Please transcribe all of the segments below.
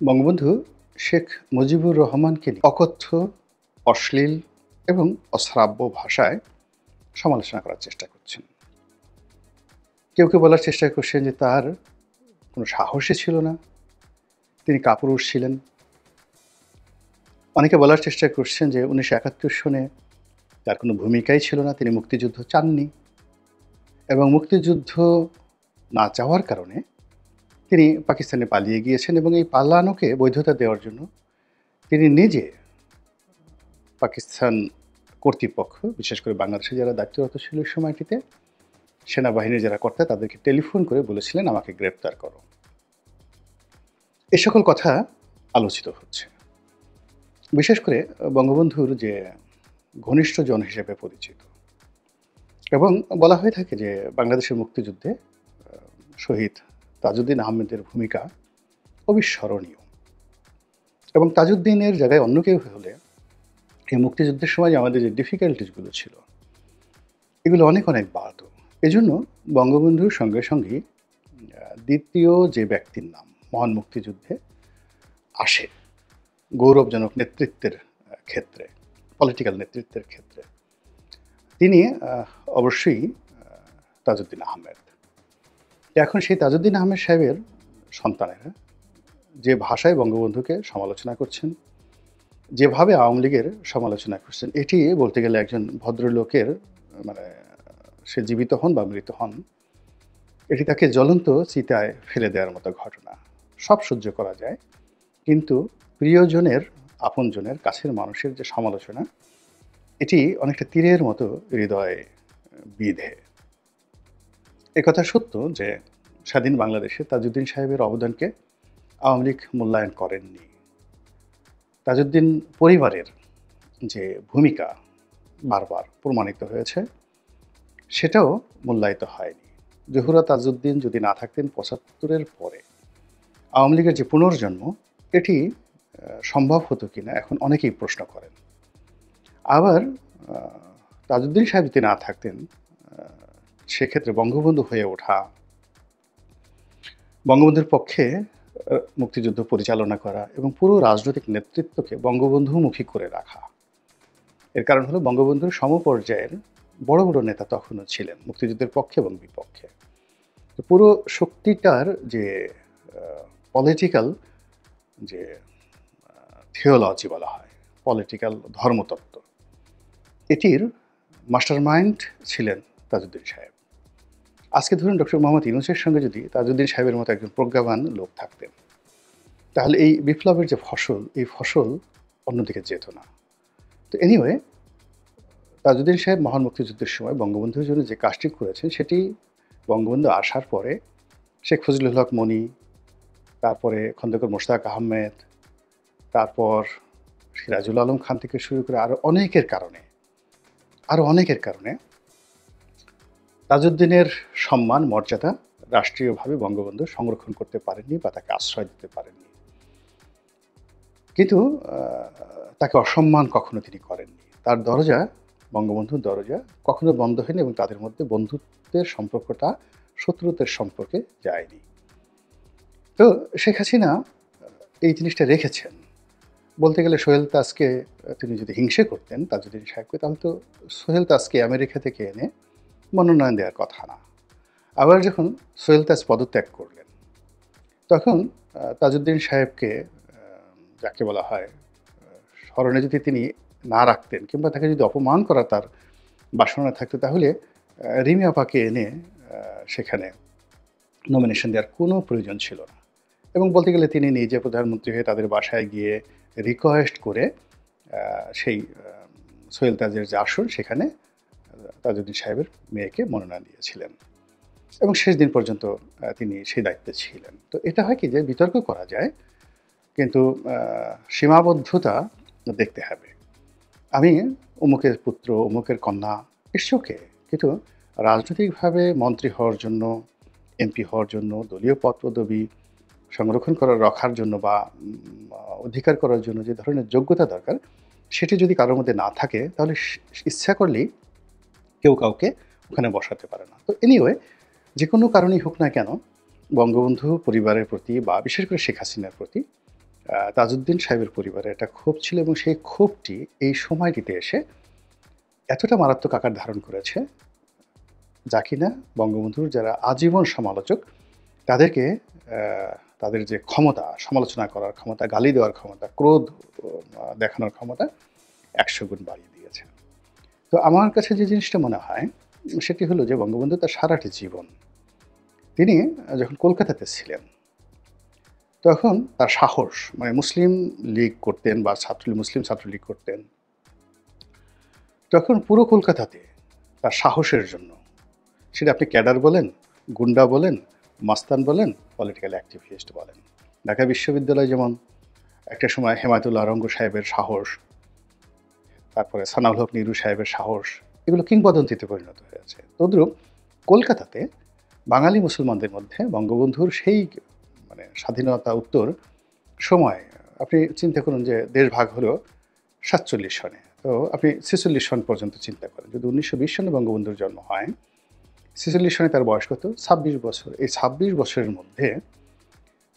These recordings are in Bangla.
বঙ্গবন্ধু শেখ মুজিবুর রহমানকে নিয়ে অকথ্য, অশ্লীল এবং অশ্রাব্য ভাষায় সমালোচনা করার চেষ্টা করছেন। কেউ বলার চেষ্টা করছেন যে তার কোনো সাহসই ছিল না, তিনি কাপুরুষ ছিলেন। অনেকে বলার চেষ্টা করছেন যে ১৯৭১ সনে তার কোনো ভূমিকাই ছিল না, তিনি মুক্তিযুদ্ধ চাননি এবং মুক্তিযুদ্ধ না চাওয়ার কারণে তিনি পাকিস্তানে পালিয়ে গিয়েছেন এবং এই পালানোকে বৈধতা দেওয়ার জন্য তিনি নিজে পাকিস্তান কর্তৃপক্ষ, বিশেষ করে বাংলাদেশে যারা দায়িত্বরত ছিল ওই সময়টিতে, সেনাবাহিনীর যারা কর্তা তাদেরকে টেলিফোন করে বলেছিলেন আমাকে গ্রেপ্তার করো। এ সকল কথা আলোচিত হচ্ছে। বিশেষ করে বঙ্গবন্ধুর যে ঘনিষ্ঠ জন হিসেবে পরিচিত এবং বলা হয়ে থাকে যে বাংলাদেশের মুক্তিযুদ্ধে শহীদ তাজউদ্দিন আহমেদের ভূমিকা অবিস্মরণীয় এবং তাজউদ্দিনের জায়গায় অন্য কেউ হলে এই মুক্তিযুদ্ধের সময় আমাদের যে ডিফিকাল্টিসগুলো ছিল এগুলো অনেক বাড়ত। এজন্য বঙ্গবন্ধুর সঙ্গে সঙ্গেই দ্বিতীয় যে ব্যক্তির নাম মহান মুক্তিযুদ্ধে আসে গৌরবজনক নেতৃত্বের ক্ষেত্রে, পলিটিক্যাল নেতৃত্বের ক্ষেত্রে, তিনি অবশ্যই তাজউদ্দিন আহমেদ। এখন সেই তাজউদ্দিন আহমেদ সাহেবের সন্তানেরা যে ভাষায় বঙ্গবন্ধুকে সমালোচনা করছেন, যেভাবে আওয়ামী লীগের সমালোচনা করছেন, এটি বলতে গেলে একজন ভদ্রলোকের মানে সে জীবিত হন বা মৃত হন, এটি তাকে জ্বলন্ত চিতায় ফেলে দেওয়ার মতো ঘটনা। সব সহ্য করা যায়, কিন্তু প্রিয়জনের, আপনজনের, কাছের মানুষের যে সমালোচনা, এটি অনেকটা তীরের মতো হৃদয়ে বিঁধে। একথা সত্য যে স্বাধীন বাংলাদেশে তাজউদ্দিন সাহেবের অবদানকে আওয়ামী লীগ মূল্যায়ন করেননি। তাজউদ্দিন পরিবারের যে ভূমিকা বারবার প্রমাণিত হয়েছে সেটাও মূল্যায়িত হয়নি। জহুরা তাজউদ্দিন যদি না থাকতেন ৭৫-এর পরে আওয়ামী লীগের যে পুনর্জন্ম, এটি সম্ভব হতো কিনা এখন অনেকেই প্রশ্ন করেন। আবার তাজউদ্দিন সাহেব যদি না থাকতেন, সেক্ষেত্রে বঙ্গবন্ধু হয়ে ওঠা, বঙ্গবন্ধুর পক্ষে মুক্তিযুদ্ধ পরিচালনা করা এবং পুরো রাজনৈতিক নেতৃত্বকে বঙ্গবন্ধুমুখী করে রাখা। এর কারণ হলো বঙ্গবন্ধুর সমপর্যায়ের বড় বড় নেতা তখনও ছিলেন মুক্তিযুদ্ধের পক্ষে এবং বিপক্ষে। তো পুরো শক্তিটার যে পলিটিক্যাল যে থিওলজি বলা হয়, পলিটিক্যাল ধর্মতত্ত্ব, এটির মাস্টারমাইন্ড ছিলেন তাজউদ্দিন সাহেব। আজকে ধরুন ডক্টর মোহাম্মদ ইউনূসের সঙ্গে যদি তাজউদ্দিন সাহেবের মতো একজন প্রজ্ঞাবান লোক থাকতেন, তাহলে এই বিপ্লবের যে ফসল, এই ফসল অন্যদিকে যেত না। তো এনিওয়ে, তাজউদ্দিন সাহেব মহান মুক্তিযুদ্ধের সময় বঙ্গবন্ধুর জন্য যে কাজটি করেছেন, সেটি বঙ্গবন্ধু আসার পরে শেখ ফজলুল হক মনি, তারপরে খন্দকার মোশতাক আহমেদ, তারপর সিরাজুল আলম খান থেকে শুরু করে আরও অনেকের কারণে তাজউদ্দিনের সম্মান, মর্যাদা রাষ্ট্রীয়ভাবে বঙ্গবন্ধু সংরক্ষণ করতে পারেননি বা তাকে আশ্রয় দিতে পারেননি। কিন্তু তাকে অসম্মান কখনো তিনি করেননি। তার দরজা, বঙ্গবন্ধুর দরজা কখনো বন্ধ হয়নি এবং তাদের মধ্যে বন্ধুত্বের সম্পর্কটা শত্রুতার সম্পর্কে যায়নি। তো শেখ হাসিনা এই জিনিসটা রেখেছেন। বলতে গেলে সোহেল তাজকে তিনি যদি হিংসে করতেন তাজউদ্দিন সাহেবকে, তাহলে তো সোহেল তাজকে আমেরিকা থেকে এনে মনোনয়ন দেওয়ার কথা না। আবার যখন সোহেল তাজ পদত্যাগ করলেন, তখন তাজউদ্দিন সাহেবকে, যাকে বলা হয়, স্মরণে যদি তিনি না রাখতেন কিংবা তাকে যদি অপমান করা তার বাসনা থাকতো, তাহলে রিমি আপাকে এনে সেখানে নমিনেশন দেওয়ার কোনো প্রয়োজন ছিল না। এবং বলতে গেলে তিনি নিজে প্রধানমন্ত্রী হয়ে তাদের বাসায় গিয়ে রিকোয়েস্ট করে সেই সোহেল তাজের যে আসন, সেখানে তাজউদ্দিন সাহেবের মেয়েকে মনোনয়ন দিয়েছিলেন এবং শেষ দিন পর্যন্ত তিনি সেই দায়িত্বে ছিলেন। তো এটা হয় কি যে বিতর্ক করা যায়, কিন্তু সীমাবদ্ধতা দেখতে হবে। আমি অমুকের পুত্র, অমুকের কন্যা, ইটস ওকে, কিন্তু রাজনৈতিকভাবে মন্ত্রী হওয়ার জন্য, এমপি হওয়ার জন্য, দলীয় পদ পদবি সংরক্ষণ রাখার জন্য বা অধিকার করার জন্য যে ধরনের যোগ্যতা দরকার, সেটি যদি কারোর মধ্যে না থাকে, তাহলে ইচ্ছা করলেই কেউ কাউকে ওখানে বসাতে পারে না। তো এনিওয়ে, যে কোনো কারণেই হোক না কেন, বঙ্গবন্ধু পরিবারের প্রতি বা বিশেষ করে শেখ হাসিনার প্রতি তাজউদ্দিন সাহেবের পরিবারে একটা ক্ষোভ ছিল এবং সেই ক্ষোভটি এই সময়টিতে এসে এতটা মারাত্মক আকার ধারণ করেছে, যা কিনা বঙ্গবন্ধুর যারা আজীবন সমালোচক তাদেরকে তাদের যে ক্ষমতা, সমালোচনা করার ক্ষমতা, গালি দেওয়ার ক্ষমতা, ক্রোধ দেখানোর ক্ষমতা ১০০ গুণ বাড়িয়ে দিয়েছে। তো আমার কাছে যে জিনিসটা মনে হয় সেটি হলো যে বঙ্গবন্ধু তার সারাটি জীবন তিনি যখন কলকাতাতে ছিলেন তখন তার সাহস, মানে মুসলিম লীগ করতেন বা মুসলিম ছাত্রলীগ করতেন, তখন পুরো কলকাতাতে তার সাহসের জন্য, সেটা আপনি ক্যাডার বলেন, গুন্ডা বলেন, মাস্তান বলেন, পলিটিক্যাল অ্যাক্টিভিস্ট বলেন। ঢাকা বিশ্ববিদ্যালয় যেমন একটা সময় হেমায়েতুল্লাহ রঙ্গ সাহেবের সাহস, তারপরে সানাউল হক নিরু সাহেবের সাহস, এগুলো কিংবদন্তিতে পরিণত হয়েছে। তদ্রূপ কলকাতাতে বাঙালি মুসলমানদের মধ্যে বঙ্গবন্ধুর সেই মানে স্বাধীনতা উত্তর সময় আপনি চিন্তা করুন যে দেশ ভাগ হলো ৪৭ সনে, তো আপনি ৪৬ সন পর্যন্ত চিন্তা করেন। যদি ১৯২০ সনে বঙ্গবন্ধুর জন্ম হয়, ৪৬ সনে তার বয়স কত? ২৬ বছর। এই ২৬ বছরের মধ্যে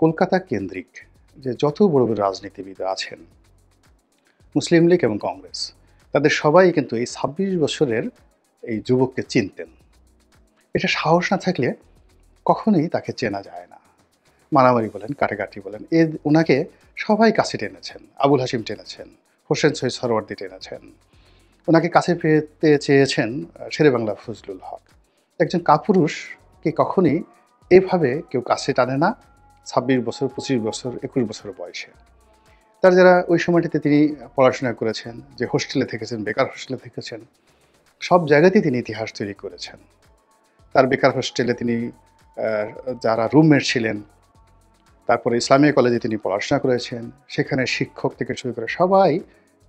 কলকাতা কেন্দ্রিক যে যত বড় বড় রাজনীতিবিদ আছেন, মুসলিম লীগ এবং কংগ্রেস, তাদের সবাই কিন্তু এই ২৬ বছরের এই যুবককে চিনতেন। এটা সাহস না থাকলে কখনোই তাকে চেনা যায় না। মারামারি বলেন, কাটাকাটি বলেন, ওনাকে সবাই কাছে টেনেছেন। আবুল হাশিম টেনেছেন, হোসেন শহীদ সরওয়ার্দী টেনেছেন, ওনাকে কাছে পেতে চেয়েছেন শেরেবাংলা ফজলুল হক। একজন কাপুরুষকে কখনই এভাবে কেউ কাছে টানে না ২৬ বছর, ২৫ বছর, ২১ বছর বয়সে। তার যারা ওই সময়টিতে তিনি পড়াশোনা করেছেন, যে হোস্টেলে থেকেছেন, বেকার হোস্টেলে থেকেছেন, সব জায়গাতেই তিনি ইতিহাস তৈরি করেছেন। তার বেকার হোস্টেলে তিনি যারা রুমমেট ছিলেন, তারপরে ইসলামিয়া কলেজে তিনি পড়াশোনা করেছেন, সেখানে শিক্ষক থেকে শুরু করে সবাই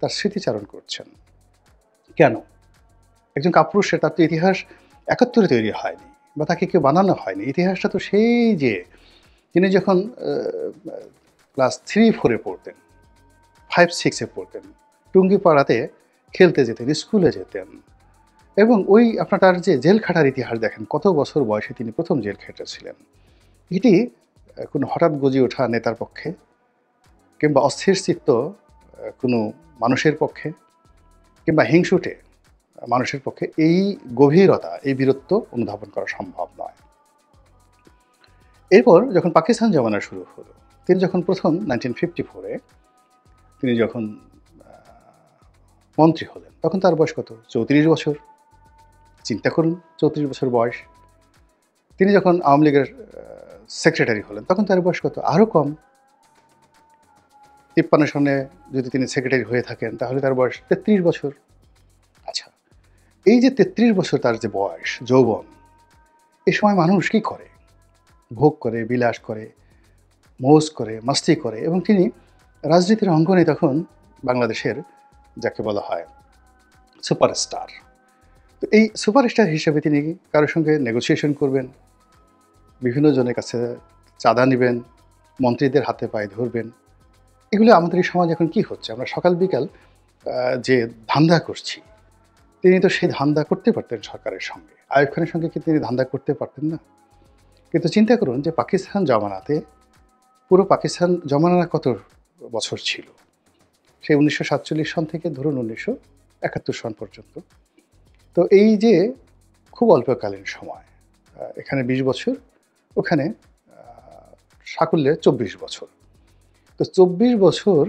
তার স্মৃতিচারণ করছেন। কেন? একজন কাপুরুষের, তার তো ইতিহাস ৭১-এ তৈরি হয়নি বা তাকে কেউ বানানো হয়নি। ইতিহাসটা তো সেই যে তিনি যখন ক্লাস 3-4-এ পড়তেন, 5-6-এ পড়তেন, টুঙ্গিপাড়াতে খেলতে যেতেন, স্কুলে যেতেন, এবং ওই আপনার তার যে জেল খাটার ইতিহাস দেখেন, কত বছর বয়সে তিনি প্রথম জেল খেটেছিলেন। এটি কোনো হঠাৎ গজিয়ে ওঠা নেতার পক্ষে কিংবা অস্থির চিত্ত কোনো মানুষের পক্ষে কিংবা হিংসুটে মানুষের পক্ষে এই গভীরতা, এই বীরত্ব অনুধাবন করা সম্ভব নয়। এরপর যখন পাকিস্তান জমানা শুরু হলো, তিনি যখন প্রথম 1954-এ তিনি যখন মন্ত্রী হলেন, তখন তার বয়স কত? ৩৪ বছর। চিন্তা করুন, ৩৪ বছর বয়স। তিনি যখন আওয়ামী লীগের সেক্রেটারি হলেন, তখন তার বয়স কত? আরও কম। ৫৩ সনে যদি তিনি সেক্রেটারি হয়ে থাকেন, তাহলে তার বয়স ৩৩ বছর। আচ্ছা, এই যে ৩৩ বছর তার যে বয়স, যৌবন, এই সময় মানুষ কী করে? ভোগ করে, বিলাস করে, মৌজ করে, মাস্তি করে, এবং তিনি রাজনীতির অঙ্গনে তখন বাংলাদেশের যাকে বলা হয় সুপারস্টার। তো এই সুপারস্টার হিসেবে তিনি কারোর সঙ্গে নেগোসিয়েশন করবেন, বিভিন্ন জনের কাছে চাঁদা নেবেন, মন্ত্রীদের হাতে পায়ে ধরবেন। এগুলো আমাদের এই সমাজ এখন কী হচ্ছে? আমরা সকাল বিকাল যে ধান্দা করছি, তিনি তো সেই ধান্দা করতে পারতেন সরকারের সঙ্গে। আইয়ুব খানের সঙ্গে কি তিনি ধান্দা করতে পারতেন না? কিন্তু চিন্তা করুন যে পাকিস্তান জমানাতে, পুরো পাকিস্তান জমানা কত বছর ছিল? সেই ১৯৪৭ সন থেকে ধরুন ১৯৭১ সন পর্যন্ত। তো এই যে খুব অল্পকালীন সময়, এখানে ২০ বছর, ওখানে সাকুল্যে ২৪ বছর। তো ২৪ বছর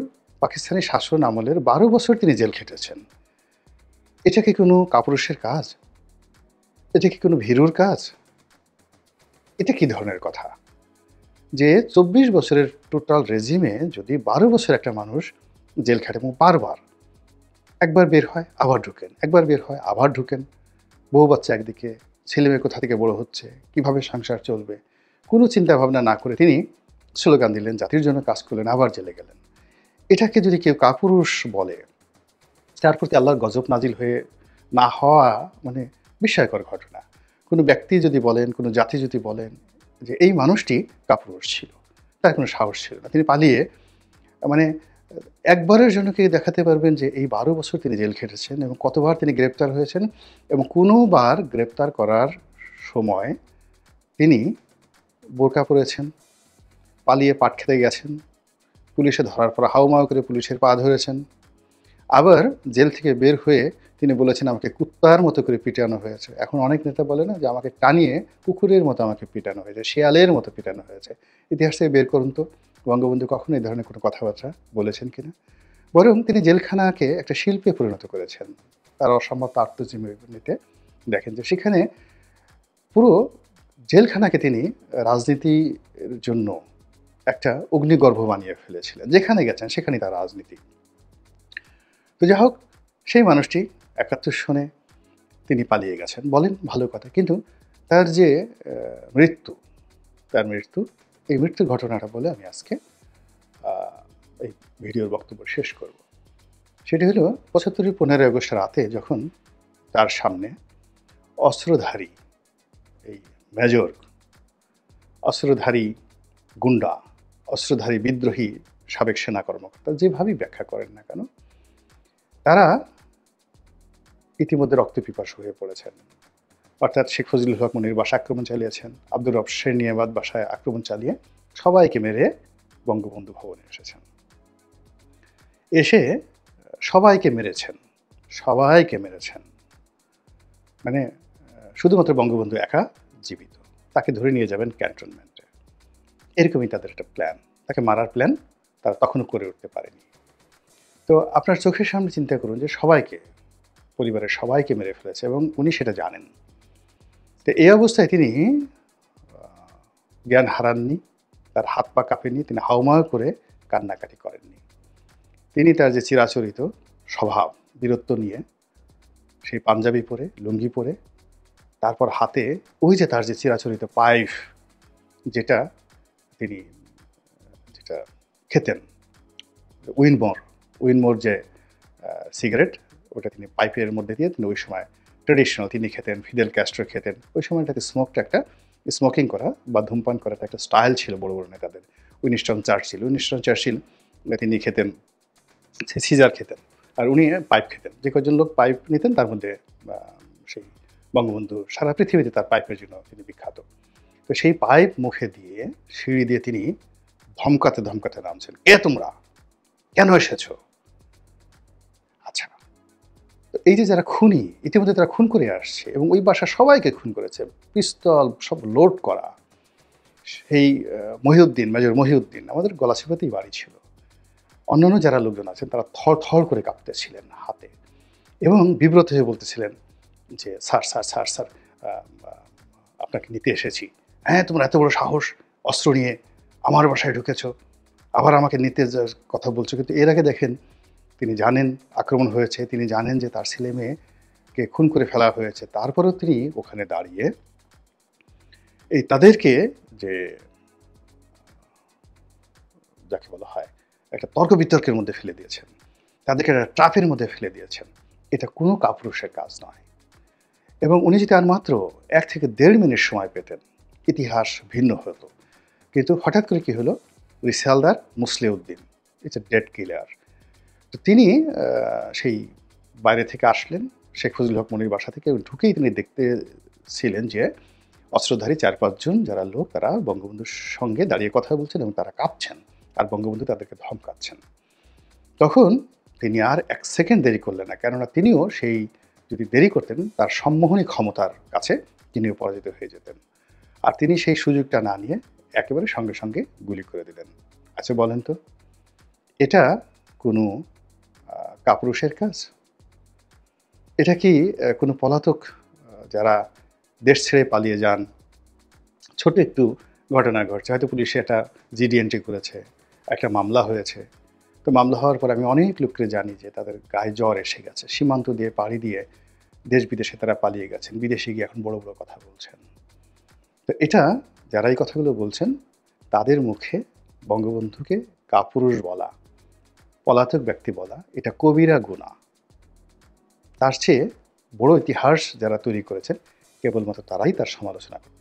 পাকিস্তানি শাসন আমলের ১২ বছর তিনি জেল খেটেছেন। এটা কি কোনো কাপুরুষের কাজ? এটা কি কোনো ভীরুর কাজ? এটা কি ধরনের কথা? যে ২৪ বছরের টোটাল রেজিমে যদি ১২ বছর একটা মানুষ জেল খাটে এবং বারবার, একবার বের হয় আবার ঢুকেন, একবার বের হয় আবার ঢুকেন, বউ বাচ্চা একদিকে, ছেলেমেয়ে কোথা থেকে বড় হচ্ছে, কিভাবে সংসার চলবে, কোনো চিন্তা ভাবনা না করে তিনি স্লোগান দিলেন, জাতির জন্য কাজ করলেন, আবার জেলে গেলেন। এটাকে যদি কেউ কাপুরুষ বলে, তার প্রতি আল্লাহর গজব নাজিল হয়ে না হওয়া মানে বিস্ময়কর ঘটনা। কোনো ব্যক্তি যদি বলেন, কোনো জাতি যদি বলেন যে এই মানুষটি কাপুরুষ ছিল, তার কোনো সাহস ছিল না, তিনি পালিয়ে, মানে একবারের জন্য কি দেখাতে পারবেন যে এই ১২ বছর তিনি জেল খেটেছেন এবং কতবার তিনি গ্রেপ্তার হয়েছেন, এবং কোনোবার গ্রেপ্তার করার সময় তিনি বোরকা পরেছেন, পালিয়ে পাট খেতে গেছেন, পুলিশে ধরার পর হাউমাউ করে পুলিশের পা ধরেছেন। আবার জেল থেকে বের হয়ে তিনি বলেছেন, আমাকে কুত্তার মতো করে পিটানো হয়েছে। এখন অনেক নেতা বলে না যে আমাকে টানিয়ে কুকুরের মতো আমাকে পিটানো হয়েছে, শেয়ালের মতো পিটানো হয়েছে। ইতিহাস থেকে বের করুন তো বঙ্গবন্ধু কখনো এই ধরনের কোনো কথাবার্তা বলেছেন কিনা। বরং তিনি জেলখানাকে একটা শিল্পে পরিণত করেছেন। তার অসম্ভব আত্মজীবনীতে দেখেন যে সেখানে পুরো জেলখানাকে তিনি রাজনীতির জন্য একটা অগ্নিগর্ভ বানিয়ে ফেলেছিলেন। যেখানে গেছেন সেখানেই তার রাজনীতি। তো যাই হোক, সেই মানুষটি ৭১ সনে তিনি পালিয়ে গেছেন, বলেন ভালো কথা। কিন্তু তার যে মৃত্যু, তার মৃত্যু, এই মৃত্যুর ঘটনাটা বলে আমি আজকে এই ভিডিওর বক্তব্য শেষ করব। সেটি হলো ৭৫-এর ১৫ই আগস্ট রাতে যখন তার সামনে অস্ত্রধারী এই মেজর, অস্ত্রধারী গুন্ডা, অস্ত্রধারী বিদ্রোহী সাবেক সেনা কর্মকর্তা যেভাবেই ব্যাখ্যা করেন না কেন, তারা ইতিমধ্যে রক্তপিপাসু হয়ে পড়েছেন। অর্থাৎ শেখ ফজলুল হক মনির বাসায় আক্রমণ চালিয়েছেন, আব্দুর রব সেরনিয়াবাদ বাসায় আক্রমণ চালিয়ে সবাইকে মেরে বঙ্গবন্ধু ভবনে এসেছেন। এসে সবাইকে মেরেছেন, সবাইকে মেরেছেন। মানে শুধুমাত্র বঙ্গবন্ধু একা জীবিত, তাকে ধরে নিয়ে যাবেন ক্যান্টনমেন্টে। এরকমই তাদের একটা প্ল্যান, তাকে মারার প্ল্যান তারা তখনও করে উঠতে পারেনি। তো আপনার চোখের সামনে চিন্তা করুন যে সবাইকে, পরিবারের সবাইকে মেরে ফেলেছে এবং উনি সেটা জানেন। তো এই অবস্থায় তিনি জ্ঞান হারাননি, তার হাত পা কাঁপেনি, তিনি হাউমাউ করে কান্নাকাটি করেননি। তিনি তার যে চিরাচরিত স্বভাব, বীরত্ব নিয়ে সেই পাঞ্জাবি পরে, লুঙ্গি পরে, তারপর হাতে ওই যে তার যে চিরাচরিত পাইপ, যেটা তিনি যেটা খেতেন, উইনমোর যে সিগারেট, ওটা তিনি পাইপের মধ্যে দিয়ে তিনি ওই সময় ট্রেডিশনাল তিনি খেতেন, ফিদেল ক্যাস্ট্রো খেতেন। ওই সময়টাতে স্মোকিং করা বা ধূমপান করাটা একটা স্টাইল ছিল বড় বড় নেতাদের। উইনস্টন চার্চিল তিনি খেতেন, সিজার খেতেন, আর উনি পাইপ খেতেন। যে কজন লোক পাইপ নিতেন তার মধ্যে সেই বঙ্গবন্ধু সারা পৃথিবীতে তার পাইপের জন্য তিনি বিখ্যাত। তো সেই পাইপ মুখে দিয়ে সিঁড়ি দিয়ে তিনি ধমকাতে ধমকাতে নামছেন, কে তোমরা, কেন এসেছো? আচ্ছা, তো এই যে যারা খুনি, ইতিমধ্যে তারা খুন করে আসছে এবং ওই বাসা সবাইকে খুন করেছে, পিস্তল সব লোড করা। সেই মেজর মহিউদ্দিন আমাদের গলাচিপাতেই বাড়ি ছিল। অন্যান্য যারা লোকজন আছেন তারা থর থর করে কাঁপতেছিলেন হাতে এবং বিব্রত হয়ে বলতেছিলেন যে স্যার আপনাকে নিতে এসেছি। হ্যাঁ, তোমার এত বড় সাহস, অস্ত্র নিয়ে আমার বাসায় ঢুকেছ, আবার আমাকে নিতে কথা বলছো। কিন্তু এর আগে দেখেন, তিনি জানেন আক্রমণ হয়েছে, তিনি জানেন যে তার ছেলে মেয়েকে খুন করে ফেলা হয়েছে, তারপরেও তিনি ওখানে দাঁড়িয়ে এই তাদেরকে যে যাকে বলা হয় একটা তর্ক বিতর্কের মধ্যে ফেলে দিয়েছেন, তাদেরকে একটা ট্রাফের মধ্যে ফেলে দিয়েছেন। এটা কোনো কাপুরুষের কাজ নয়। এবং উনি যদি আর মাত্র ১ থেকে ১.৫ মিনিট সময় পেতেন, ইতিহাস ভিন্ন হতো। কিন্তু হঠাৎ করে কি হলো, ওই সেলদার মুসলিউদ্দিন, ইটস এ ডেড কিলার। তো তিনি সেই বাইরে থেকে আসলেন শেখ ফজলুল হক মনির বাসা থেকে, ঢুকেই তিনি দেখতেছিলেন যে অস্ত্রধারী ৪-৫ জন যারা লোক, তারা বঙ্গবন্ধুর সঙ্গে দাঁড়িয়ে কথা বলছেন এবং তারা কাঁপছেন, আর বঙ্গবন্ধু তাদেরকে ধমকাচ্ছেন। তখন তিনি আর ১ সেকেন্ড দেরি করলেন না, কেননা তিনিও সেই, যদি দেরি করতেন তার সম্মোহনী ক্ষমতার কাছে তিনিও পরাজিত হয়ে যেতেন। আর তিনি সেই সুযোগটা না নিয়ে একেবারে সঙ্গে সঙ্গে গুলি করে দিলেন। আচ্ছা বলেন তো, এটা কোনো কাপুরুষের কাজ? এটা কি কোনো পলাতক যারা দেশ ছেড়ে পালিয়ে যান, ছোট একটু ঘটনা ঘটছে, হয়তো পুলিশে একটা জিডি এন্ট্রি করেছে, একটা মামলা হয়েছে, তো মামলা হওয়ার পর আমি অনেক লোককে জানি যে তাদের গায়ে জ্বর এসে গেছে, সীমান্ত দিয়ে পাড়ি দিয়ে দেশ বিদেশে তারা পালিয়ে গেছেন, বিদেশে গিয়ে এখন বড় বড় কথা বলছেন। তো এটা যারা এই কথাগুলো বলছেন তাদের মুখে বঙ্গবন্ধুকে কাপুরুষ বলা, পলাতক ব্যক্তি বলা, এটা কবিরা গুনাহ। তার চেয়ে বড় ইতিহাস যারা তৈরি করেছেন কেবলমাত্র তারাই তার সমালোচনা করতে